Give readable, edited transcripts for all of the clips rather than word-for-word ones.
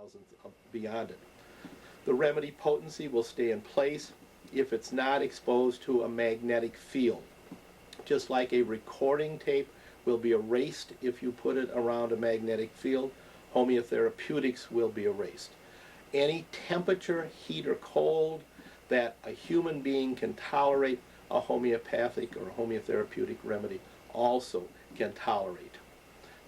thousandth beyond it. The remedy potency will stay in place if it's not exposed to a magnetic field. Just like a recording tape will be erased if you put it around a magnetic field, homeotherapeutics will be erased. Any temperature, heat or cold that a human being can tolerate, a homeopathic or homeotherapeutic remedy also can tolerate.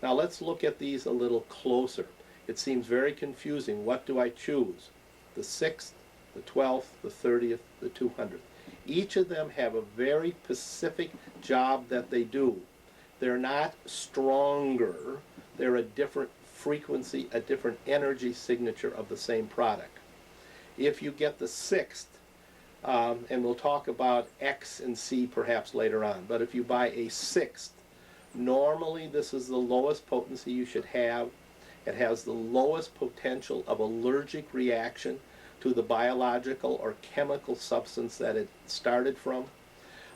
Now let's look at these a little closer. It seems very confusing. What do I choose? The 6th, the 12th, the 30th, the 200th. Each of them have a very specific job that they do. They're not stronger. They're a different frequency, a different energy signature of the same product. If you get the 6th, and we'll talk about X and C perhaps later on, but if you buy a 6th, normally this is the lowest potency you should have. It has the lowest potential of allergic reaction to the biological or chemical substance that it started from.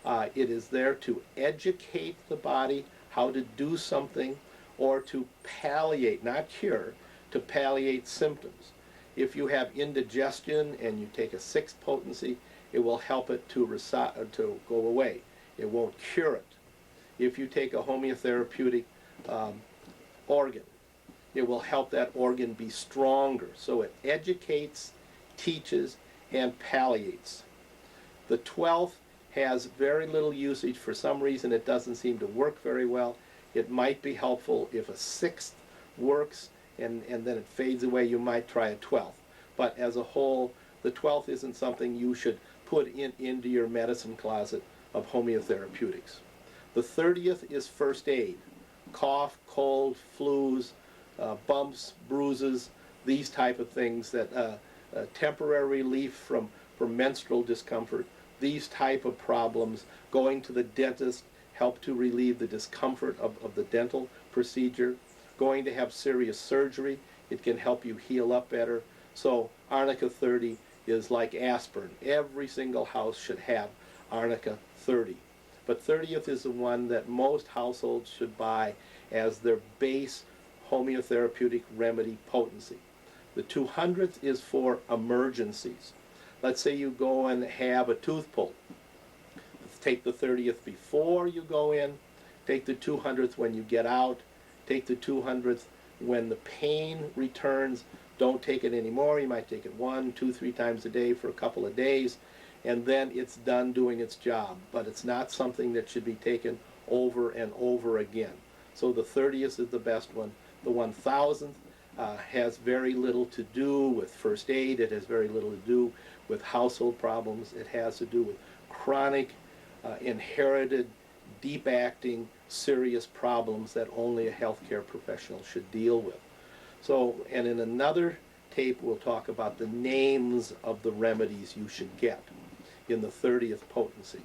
It is there to educate the body how to do something or to palliate, not cure, to palliate symptoms. If you have indigestion and you take a 6th potency, it will help it to go away. It won't cure it. If you take a homeotherapeutic organ, it will help that organ be stronger. So it educates, teaches, and palliates. The 12th has very little usage. For some reason it doesn't seem to work very well. It might be helpful if a 6th works and then it fades away. You might try a 12th. But as a whole, the 12th isn't something you should put into your medicine closet of homeotherapeutics. The 30th is first aid. Cough, cold, flus, bumps, bruises, these type of things, that temporary relief from menstrual discomfort, these type of problems. Going to the dentist help to relieve the discomfort of the dental procedure. Going to have serious surgery, it can help you heal up better. So Arnica 30 is like aspirin. Every single house should have Arnica 30. But 30th is the one that most households should buy as their base homeotherapeutic remedy potency. The 200th is for emergencies. Let's say you go and have a tooth pulled. Take the 30th before you go in. Take the 200th when you get out. Take the 200th when the pain returns. Don't take it anymore. You might take it 1, 2, 3 times a day for a couple of days, and then it's done doing its job. But it's not something that should be taken over and over again. So the 30th is the best one. The 1000th has very little to do with first aid. It has very little to do with household problems. It has to do with chronic, inherited, deep-acting, serious problems that only a healthcare professional should deal with. So, and in another tape, we'll talk about the names of the remedies you should get in the 30th potency.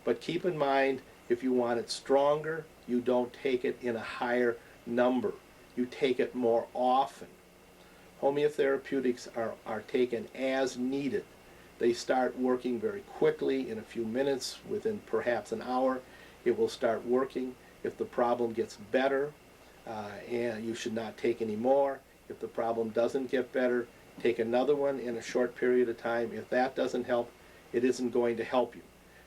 But keep in mind, if you want it stronger, you don't take it in a higher number. You take it more often. Homeotherapeutics are taken as needed. They start working very quickly in a few minutes. Within perhaps an hour, it will start working. If the problem gets better, and you should not take any more. If the problem doesn't get better, take another one in a short period of time. If that doesn't help, it isn't going to help you.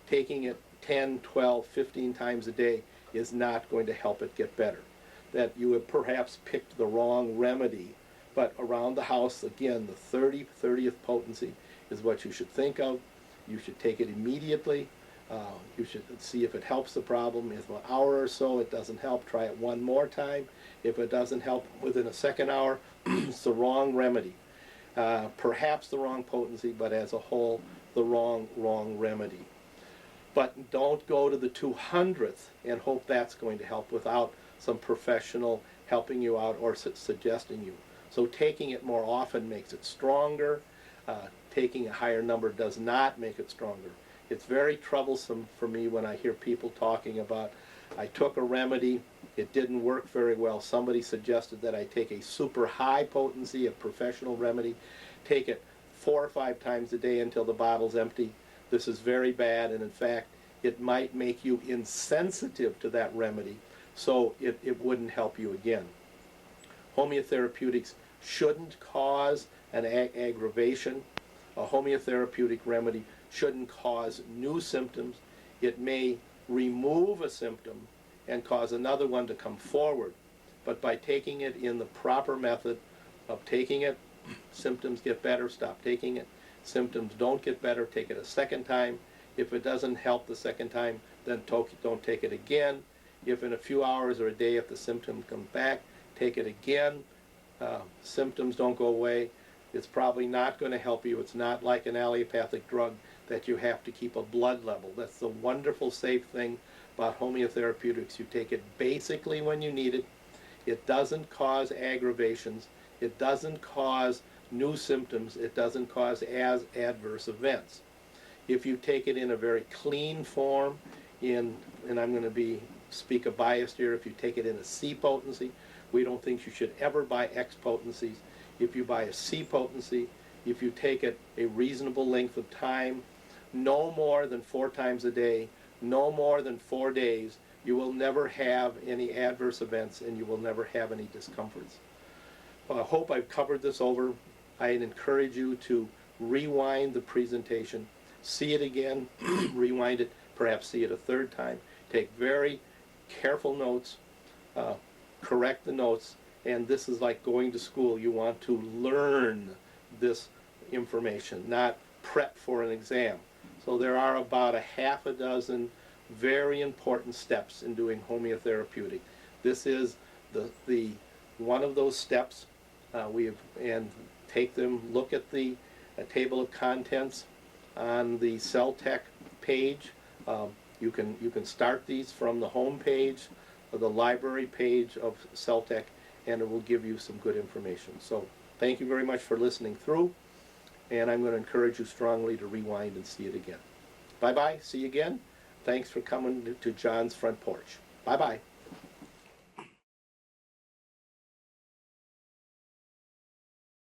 Taking it 10, 12, 15 times a day is not going to help it get better. That you have perhaps picked the wrong remedy, but around the house, again, the 30th potency is what you should think of. You should take it immediately. You should see if it helps the problem. If an hour or so it doesn't help, try it one more time. If it doesn't help within a second hour, it's the wrong remedy. Perhaps the wrong potency, but as a whole, the wrong remedy. But don't go to the 200th and hope that's going to help without some professional helping you out or suggesting you. So taking it more often makes it stronger. Taking a higher number does not make it stronger. It's very troublesome for me when I hear people talking about, I took a remedy, it didn't work very well. Somebody suggested that I take a super high potency, a professional remedy, take it 4 or 5 times a day until the bottle's empty. This is very bad, and in fact, it might make you insensitive to that remedy, so it wouldn't help you again. Homeotherapeutics shouldn't cause an aggravation. A homeotherapeutic remedy shouldn't cause new symptoms. It may remove a symptom and cause another one to come forward. But by taking it in the proper method of taking it, symptoms get better, stop taking it. Symptoms don't get better, take it a second time. If it doesn't help the second time, then don't take it again. If in a few hours or a day, if the symptom comes back, take it again. Symptoms don't go away. It's probably not going to help you. It's not like an allopathic drug that you have to keep a blood level. That's the wonderful, safe thing about homeotherapeutics. You take it basically when you need it. It doesn't cause aggravations. It doesn't cause new symptoms. It doesn't cause adverse events. If you take it in a very clean form, and I'm going to speak a bias here, if you take it in a C potency, we don't think you should ever buy X potencies. If you buy a C potency, if you take it a reasonable length of time, no more than 4 times a day, no more than 4 days, you will never have any adverse events and you will never have any discomforts. I hope I've covered this over. I'd encourage you to rewind the presentation, see it again, rewind it, perhaps see it a third time. Take very careful notes, correct the notes, and this is like going to school. You want to learn this information, not prep for an exam. So there are about a half a dozen very important steps in doing homeotherapeutic. This is the one of those steps. And take them, look at the table of contents on the CellTech page. You can start these from the home page or the library page of CellTech, and it will give you some good information. So thank you very much for listening through, and I'm going to encourage you strongly to rewind and see it again. Bye-bye. See you again. Thanks for coming to John's Front Porch. Bye-bye.